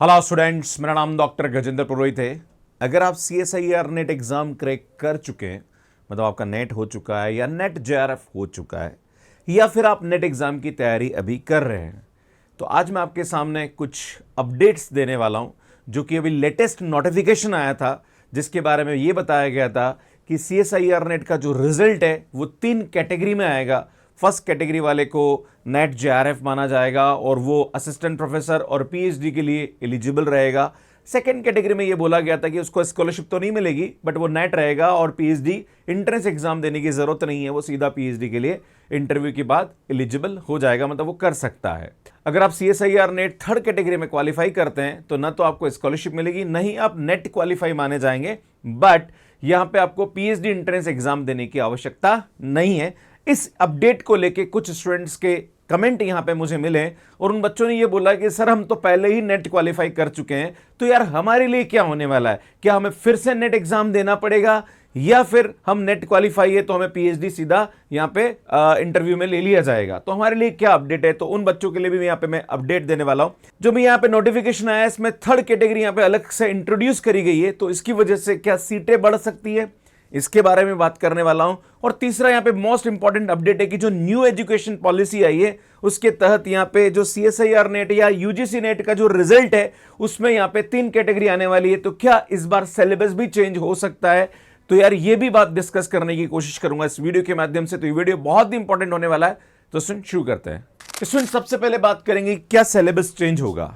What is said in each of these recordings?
Hello students, मेरा नाम doctor Gajendra पुरोहित है। अगर आप CSIR नेट एग्ज़ाम क्रैक कर चुके हैं, मतलब आपका नेट हो चुका है या नेट JRF हो चुका है, या फिर आप नेट एग्ज़ाम की तैयारी अभी कर रहे हैं, तो आज मैं आपके सामने कुछ अपडेट्स देने वाला हूं, जो कि अभी लेटेस्ट नोटिफिकेशन आया था, जिसके बारे में ये बताया गया था कि CSIR नेट का जो रिजल्ट है वो 3 कैटेगरी में आएगा। फर्स्ट कैटेगरी वाले को नेट JRF माना जाएगा और वो असिस्टेंट प्रोफेसर और PhD के लिए एलिजिबल रहेगा। सेकेंड कैटेगरी में ये बोला गया था कि उसको स्कॉलरशिप तो नहीं मिलेगी, बट वो नेट रहेगा और PhD एंट्रेंस एग्जाम देने की जरूरत नहीं है, वो सीधा PhD के लिए इंटरव्यू के बाद एलिजिबल हो जाएगा, मतलब वो कर सकता है। अगर आप CSIR नेट थर्ड कैटेगरी में क्वालिफाई करते हैं तो ना तो आपको स्कॉलरशिप मिलेगी, नहीं आप नेट क्वालिफाई माने जाएंगे, बट यहां पे आपको PhD एंट्रेंस एग्जाम देने की आवश्यकता नहीं है। इस अपडेट को लेके कुछ स्टूडेंट्स के कमेंट यहां पे मुझे मिले और उन बच्चों ने ये बोला कि सर हम तो पहले ही नेट क्वालिफाई कर चुके हैं, तो यार हमारे लिए क्या होने वाला है, क्या हमें फिर से नेट एग्जाम देना पड़ेगा या फिर हम नेट क्वालिफाई है तो हमें PhD सीधा यहां पे इंटरव्यू में ले लिया जाएगा, तो हमारे लिए क्या अपडेट है। तो उन बच्चों के लिए भी यहां पे मैं अपडेट देने वाला हूं। जो भी यहां पे नोटिफिकेशन आया है, इसमें थर्ड कैटेगरी यहां पे अलग से इंट्रोड्यूस करी गई है, तो इसकी वजह से क्या सीटें बढ़ सकती है, इसके बारे में बात करने वाला हूं। और तीसरा यहां पे मोस्ट इंपॉर्टेंट अपडेट है कि जो न्यू एजुकेशन पॉलिसी आई है उसके तहत यहां पे जो CSIR नेट या UGC नेट का जो रिजल्ट है उसमें यहां पे 3 कैटेगरी आने वाली है, तो क्या इस बार सिलेबस भी चेंज हो सकता है। तो यार ये भी बात डिस्कस करने की कोशिश करूंगा इस वीडियो के माध्यम से, तो ये वीडियो बहुत ही इंपॉर्टेंट होने वाला है। तो शुरू करते हैं। सबसे पहले बात करेंगे क्या सिलेबस चेंज होगा।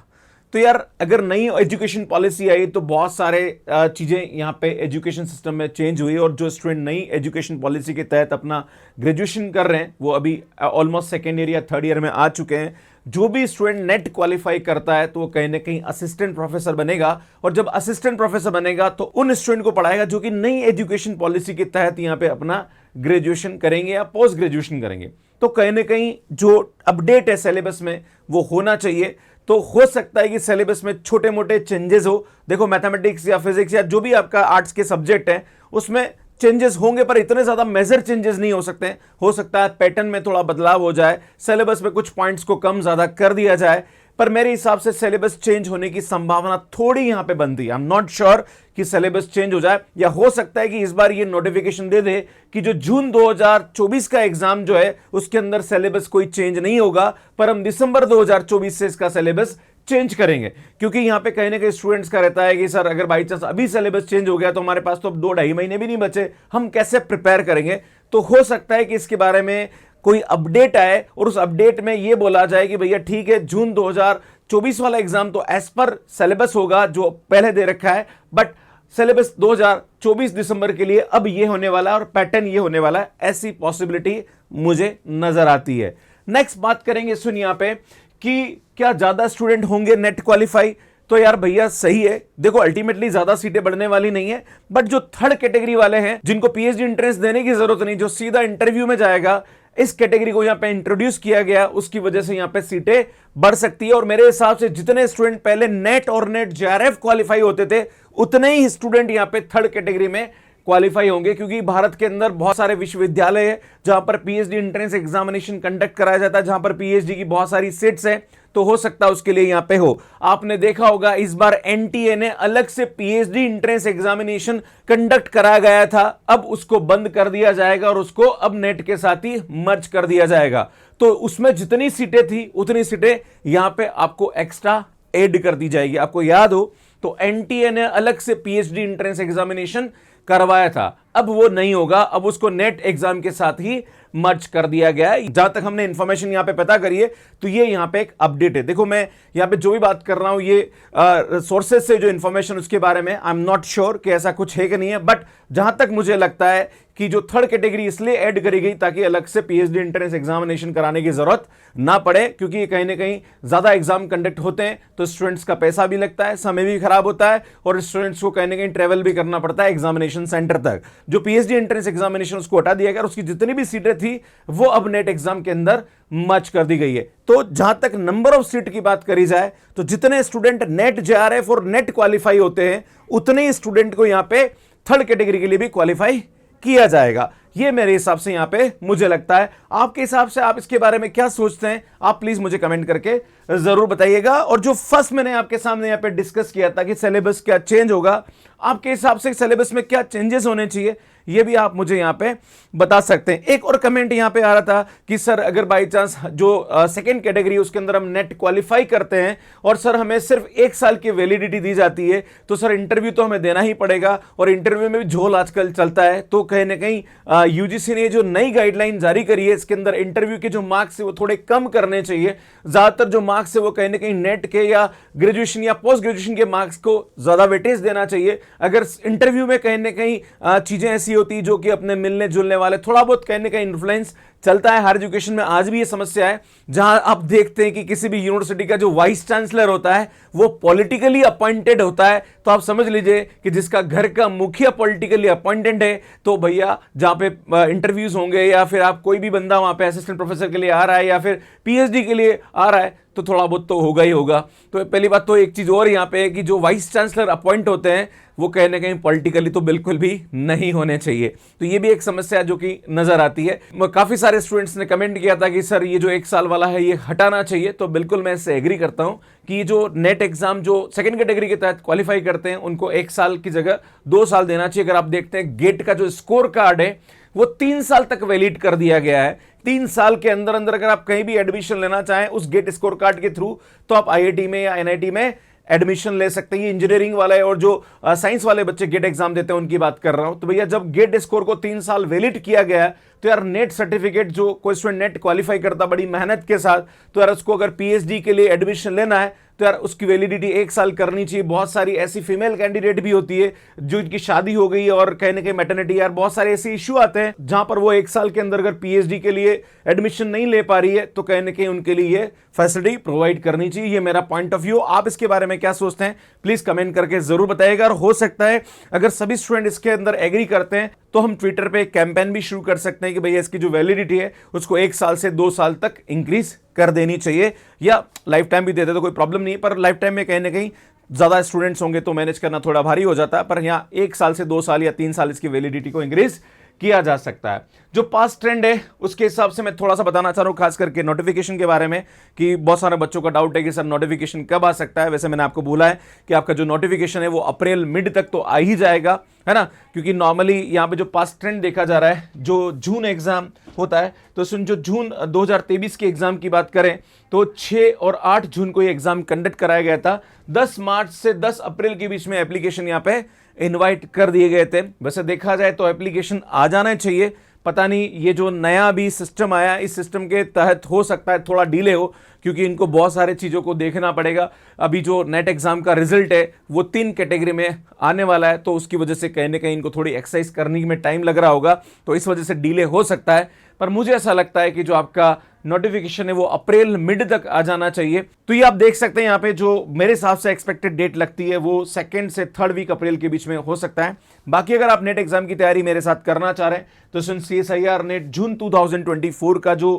तो यार अगर नई एजुकेशन पॉलिसी आई तो बहुत सारे चीज़ें यहाँ पे एजुकेशन सिस्टम में चेंज हुई, और जो स्टूडेंट नई एजुकेशन पॉलिसी के तहत अपना ग्रेजुएशन कर रहे हैं वो अभी ऑलमोस्ट सेकेंड ईयर या थर्ड ईयर में आ चुके हैं। जो भी स्टूडेंट नेट क्वालिफाई करता है तो वो कहीं ना कहीं असिस्टेंट प्रोफेसर बनेगा, और जब असिस्टेंट प्रोफेसर बनेगा तो उन स्टूडेंट को पढ़ाएगा जो कि नई एजुकेशन पॉलिसी के तहत यहाँ पे अपना ग्रेजुएशन करेंगे या पोस्ट ग्रेजुएशन करेंगे। तो कहीं ना कहीं जो अपडेट है सिलेबस में वो होना चाहिए। तो हो सकता है कि सिलेबस में छोटे मोटे चेंजेस हो। देखो मैथमेटिक्स या फिजिक्स या जो भी आपका आर्ट्स के सब्जेक्ट है उसमें चेंजेस होंगे, पर इतने ज्यादा मेजर चेंजेस नहीं हो सकते हैं। हो सकता है पैटर्न में थोड़ा बदलाव हो जाए, सिलेबस में कुछ पॉइंट्स को कम ज्यादा कर दिया जाए, पर मेरे हिसाब से सिलेबस चेंज होने की संभावना थोड़ी यहां पे बनती है। आई एम नॉट श्योर कि सिलेबस चेंज हो जाए, या हो सकता है कि इस बार ये नोटिफिकेशन दे दे कि जो जून 2024 का एग्जाम जो है उसके अंदर सिलेबस कोई चेंज नहीं होगा, पर हम दिसंबर 2024 से इसका सिलेबस चेंज करेंगे। क्योंकि यहां पे कहीं ना कहीं स्टूडेंट्स का रहता है कि सर अगर बाई चांस अभी सिलेबस चेंज हो गया तो हमारे पास तो अब 2-2.5 महीने भी नहीं बचे, हम कैसे प्रिपेयर करेंगे। तो हो सकता है कि इसके बारे में कोई अपडेट आए और उस अपडेट में यह बोला जाए कि भैया ठीक है, जून 2024 वाला एग्जाम तो एज पर सिलेबस होगा जो पहले दे रखा है, बट सिलेबस 2024 दिसंबर के लिए अब ये होने वाला है और पैटर्न ये होने वाला है। ऐसी पॉसिबिलिटी मुझे नजर आती है। नेक्स्ट बात करेंगे सुन यहां पे कि क्या ज्यादा स्टूडेंट होंगे नेट क्वालिफाई। तो यार भैया सही है, देखो अल्टीमेटली ज्यादा सीटें बढ़ने वाली नहीं है, बट जो थर्ड कैटेगरी वाले हैं जिनको PhD एंट्रेंस देने की जरूरत नहीं, जो सीधा इंटरव्यू में जाएगा, इस कैटेगरी को यहां पे इंट्रोड्यूस किया गया, उसकी वजह से यहां पे सीटें बढ़ सकती है। और मेरे हिसाब से जितने स्टूडेंट पहले नेट और नेट JRF क्वालिफाई होते थे उतने ही स्टूडेंट यहां पे थर्ड कैटेगरी में क्वालिफाई होंगे, क्योंकि भारत के अंदर बहुत सारे विश्वविद्यालय है जहां पर PhD एंट्रेंस एग्जामिनेशन कंडक्ट कराया जाता है, जहां पर PhD की बहुत सारी सीट्स है, तो हो सकता है उसके लिए यहां पे हो। आपने देखा होगा इस बार NTA ने अलग से PhD एंट्रेंस एग्जामिनेशन कंडक्ट कराया गया था, अब उसको बंद कर दिया जाएगा और उसको अब नेट के साथ ही मर्ज कर दिया जाएगा। तो उसमें जितनी सीटें थी उतनी सीटें यहां पे आपको एक्स्ट्रा ऐड कर दी जाएगी। आपको याद हो तो NTA ने अलग से PhD एंट्रेंस एग्जामिनेशन करवाया था, अब वो नहीं होगा, अब उसको नेट एग्जाम के साथ ही मर्ज कर दिया गया है। जहां तक हमने इंफॉर्मेशन यहां पे पता करी है तो ये यहां पे एक अपडेट है। देखो मैं यहां पे जो भी बात कर रहा हूं ये सोर्सेज से जो इंफॉर्मेशन उसके बारे में आई एम नॉट श्योर कि ऐसा कुछ है कि नहीं है, बट जहां तक मुझे लगता है कि जो थर्ड कैटेगरी इसलिए ऐड करी गई ताकि अलग से PhD एंट्रेंस एग्जामिनेशन कराने की जरूरत ना पड़े, क्योंकि कहीं ना कहीं ज्यादा एग्जाम कंडक्ट होते हैं तो स्टूडेंट्स का पैसा भी लगता है, समय भी खराब होता है, और स्टूडेंट्स को कहीं ना कहीं ट्रेवल भी करना पड़ता है एग्जामिनेशन सेंटर तक। जो PhD एंट्रेंस एग्जामिनेशन उसको हटा दिया गया, उसकी जितनी भी सीटें थी वो अब नेट एग्जाम के अंदर मर्ज कर दी गई है। तो जहां तक नंबर ऑफ सीट की बात करी जाए तो जितने स्टूडेंट नेट JRF और नेट क्वालिफाई होते हैं उतने ही स्टूडेंट को यहां पे थर्ड कैटेगरी के लिए भी क्वालिफाई किया जाएगा। ये मेरे हिसाब से यहां पे मुझे लगता है। आपके हिसाब से आप इसके बारे में क्या सोचते हैं, आप प्लीज मुझे कमेंट करके जरूर बताइएगा। और जो फर्स्ट मैंने आपके सामने यहां पे डिस्कस किया था कि सिलेबस क्या चेंज होगा, आपके हिसाब से सिलेबस में क्या चेंजेस होने चाहिए, ये भी आप मुझे यहां पे बता सकते हैं। एक और कमेंट यहां पे आ रहा था कि सर अगर बाई चांस जो सेकंड कैटेगरी उसके अंदर हम नेट क्वालिफाई करते हैं और सर हमें सिर्फ 1 साल की वैलिडिटी दी जाती है, तो सर इंटरव्यू तो हमें देना ही पड़ेगा, और इंटरव्यू में भी झोल आजकल चलता है। तो कहीं ना कहीं यूजीसी ने जो नई गाइडलाइन जारी करी है, इसके अंदर इंटरव्यू के जो मार्क्स है वो थोड़े कम करने चाहिए। ज्यादातर जो मार्क्स है वो कहीं ना कहीं नेट के या ग्रेजुएशन या पोस्ट ग्रेजुएशन के मार्क्स को ज्यादा वेटेज देना चाहिए। अगर इंटरव्यू में कहीं ना कहीं चीजें ऐसी होती जो कि अपने मिलने जुलने वाले थोड़ा बहुत कहीं ना कहीं इन्फ्लुएंस चलता है। हायर एजुकेशन में आज भी ये समस्या है, जहां आप देखते हैं कि किसी भी यूनिवर्सिटी का जो वाइस चांसलर होता है वो पॉलिटिकली अपॉइंटेड होता है। तो आप समझ लीजिए कि जिसका घर का मुखिया पॉलिटिकली अपॉइंटेड है, तो भैया जहां पे इंटरव्यूज होंगे या फिर आप कोई भी बंदा वहां पे असिस्टेंट प्रोफेसर के लिए आ रहा है या फिर पीएचडी के लिए आ रहा है, तो थोड़ा बहुत तो होगा ही होगा। तो पहली बात तो एक चीज और यहां पे है कि जो वाइस चांसलर अपॉइंट होते हैं वो कहीं ना कहीं पॉलिटिकली तो बिल्कुल भी नहीं होने चाहिए। तो ये भी एक समस्या जो कि नजर आती है। काफी सारे स्टूडेंट्स ने कमेंट किया था कि सर ये जो 1 साल वाला है ये हटाना चाहिए, तो बिल्कुल मैं इससे एग्री करता हूं कि ये जो नेट एग्जाम जो सेकंड कैटेगरी के तहत क्वालिफाई करते हैं उनको 1 साल की जगह 2 साल देना चाहिए। अगर आप देखते हैं गेट का जो स्कोर कार्ड है वो 3 साल तक वैलिड कर दिया गया है। 3 साल के अंदर अंदर अगर आप कहीं भी एडमिशन लेना चाहें उस गेट स्कोर कार्ड के थ्रू, तो आप आईआईटी में या एनआईटी में एडमिशन ले सकते हैं। ये इंजीनियरिंग वाले और जो साइंस वाले बच्चे गेट एग्जाम देते हैं उनकी बात कर रहा हूं। तो भैया जब गेट स्कोर को 3 साल वैलिड किया गया है, तो यार नेट सर्टिफिकेट जो कोई स्टूडेंट नेट क्वालिफाई करता बड़ी मेहनत के साथ, तो यार उसको अगर पीएचडी के लिए एडमिशन लेना है तो यार उसकी वैलिडिटी 1 साल करनी चाहिए। बहुत सारी ऐसी फीमेल कैंडिडेट भी होती है जो इनकी शादी हो गई है और कहीं ना कहीं मैटरनिटी, यार बहुत सारे ऐसे इश्यू आते हैं जहां पर वो 1 साल के अंदर अगर पीएचडी के लिए एडमिशन नहीं ले पा रही है, तो कहीं ना कहीं उनके लिए ये फैसिलिटी प्रोवाइड करनी चाहिए। ये मेरा पॉइंट ऑफ व्यू। आप इसके बारे में क्या सोचते हैं प्लीज कमेंट करके जरूर बताइएगा। और हो सकता है अगर सभी स्टूडेंट इसके अंदर एग्री करते हैं तो हम ट्विटर पे एक कैंपेन भी शुरू कर सकते हैं कि भैया इसकी जो वैलिडिटी है उसको 1 साल से 2 साल तक इंक्रीज कर देनी चाहिए, या लाइफ टाइम भी दे दे तो कोई प्रॉब्लम नहीं। पर लाइफ टाइम में कहीं ना कहीं ज्यादा स्टूडेंट्स होंगे तो मैनेज करना थोड़ा भारी हो जाता है, पर यहाँ 1 साल से 2 साल या 3 साल इसकी वैलिडिटी को इंक्रीज किया जा सकता है। जो पास्ट ट्रेंड है उसके हिसाब से मैं थोड़ा सा बताना चाह रहा हूं, खास करके नोटिफिकेशन के बारे में, कि बहुत सारे बच्चों का डाउट है कि सर नोटिफिकेशन कब आ सकता है। वैसे मैंने आपको बोला है कि आपका जो नोटिफिकेशन है वो अप्रैल मिड तक तो आ ही जाएगा, है ना, क्योंकि नॉर्मली यहां पे जो पास्ट ट्रेंड देखा जा रहा है, जो जून एग्जाम होता है, तो सुन जो जून 2023 के एग्जाम की बात करें तो 6 और 8 जून को ये एग्जाम कंडक्ट कराया गया था। 10 मार्च से 10 अप्रैल के बीच में एप्लीकेशन यहां पे इनवाइट कर दिए गए थे। वैसे देखा जाए तो एप्लीकेशन आ जाना चाहिए। पता नहीं ये जो नया भी सिस्टम आया, इस सिस्टम के तहत हो सकता है थोड़ा डिले हो, क्योंकि इनको बहुत सारे चीज़ों को देखना पड़ेगा। अभी जो नेट एग्जाम का रिजल्ट है वो 3 कैटेगरी में आने वाला है, तो उसकी वजह से कहीं ना कहीं इनको थोड़ी एक्सरसाइज करने में टाइम लग रहा होगा, तो इस वजह से डिले हो सकता है। पर मुझे ऐसा लगता है कि जो आपका नोटिफिकेशन है वो अप्रैल मिड तक आ जाना चाहिए। तो ये आप देख सकते हैं यहाँ पे जो मेरे हिसाब से एक्सपेक्टेड डेट लगती है वो 2nd से 3rd वीक अप्रैल के बीच में हो सकता है। बाकी अगर आप नेट एग्जाम की तैयारी मेरे साथ करना चाह रहे हैं तो सुन CSIR नेट जून 2024 का जो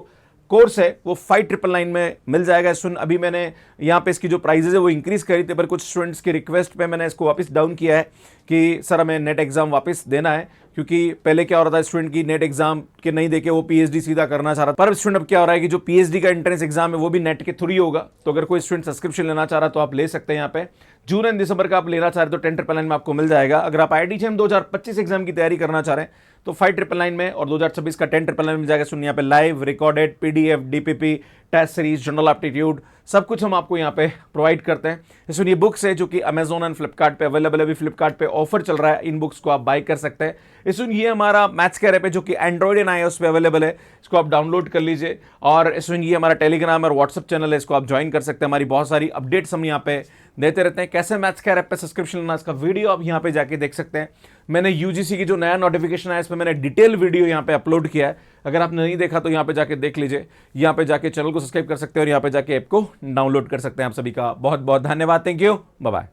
कोर्स है वो 5999 में मिल जाएगा। सुन अभी मैंने यहाँ पे इसकी जो प्राइजेस है वो इंक्रीज करी थी, पर कुछ स्टूडेंट्स की रिक्वेस्ट पे मैंने इसको वापस डाउन किया है कि सर हमें नेट एग्जाम वापस देना है, क्योंकि पहले क्या हो रहा था स्टूडेंट की नेट एग्जाम के नहीं देके वो पीएचडी सीधा करना चाह रहा था। पर स्टूडेंट अब क्या हो रहा है कि जो पीएचडी का एंट्रेंस एग्जाम है वो भी नेट के थ्रू ही होगा। तो अगर कोई स्टूडेंट सब्सक्रिप्शन लेना चाह रहा तो आप ले सकते हैं। यहाँ पे जून एंड दिसंबर का आप लेना चाह रहे तो 10,999 में आपको मिल जाएगा। अगर आप IIT-JEM 2025 एग्जाम की तैयारी करना चाह रहे हैं तो 5,999 में, और 2026 का 10,999 मिल जाएगा। सुनिए यहाँ पे live, recorded, PDF, DPP, test series, general aptitude, सब कुछ हम आपको यहाँ पे प्रोवाइड करते हैं। सुनिए बुक्स है जो कि अमेजोन एंड फ्लिपकार्ट पे अवेलेबल है। अभी फ्लिपकार्ट पे ऑफर चल रहा है, इन बुक्स को आप बाय कर सकते हैं। इसमें ये हमारा मैथ्स का ऐप है जो कि एंड्रॉइड एंड iOS पे अवेलेबल है, इसको आप डाउनलोड कर लीजिए। और इसमें ये हमारा टेलीग्राम और व्हाट्सअप चैनल है, इसको आप ज्वाइन कर सकते हैं। हमारी बहुत सारी अपडेट्स हम यहाँ पे देते रहते हैं। कैसे मैथ्स का ऐप पे सब्सक्रिप्शन लेना, इसका वीडियो आप यहाँ पे जाके देख सकते हैं। मैंने यूजीसी की जो नया नोटिफिकेशन आया इस पर मैंने डिटेल वीडियो यहाँ पे अपलोड किया है, अगर आपने नहीं देखा तो यहाँ पे जाके देख लीजिए। यहाँ पे जाके चैनल को सब्सक्राइब कर सकते हैं और यहाँ पे जाके ऐप को डाउनलोड कर सकते हैं। आप सभी का बहुत बहुत धन्यवाद। Thank you, bye bye.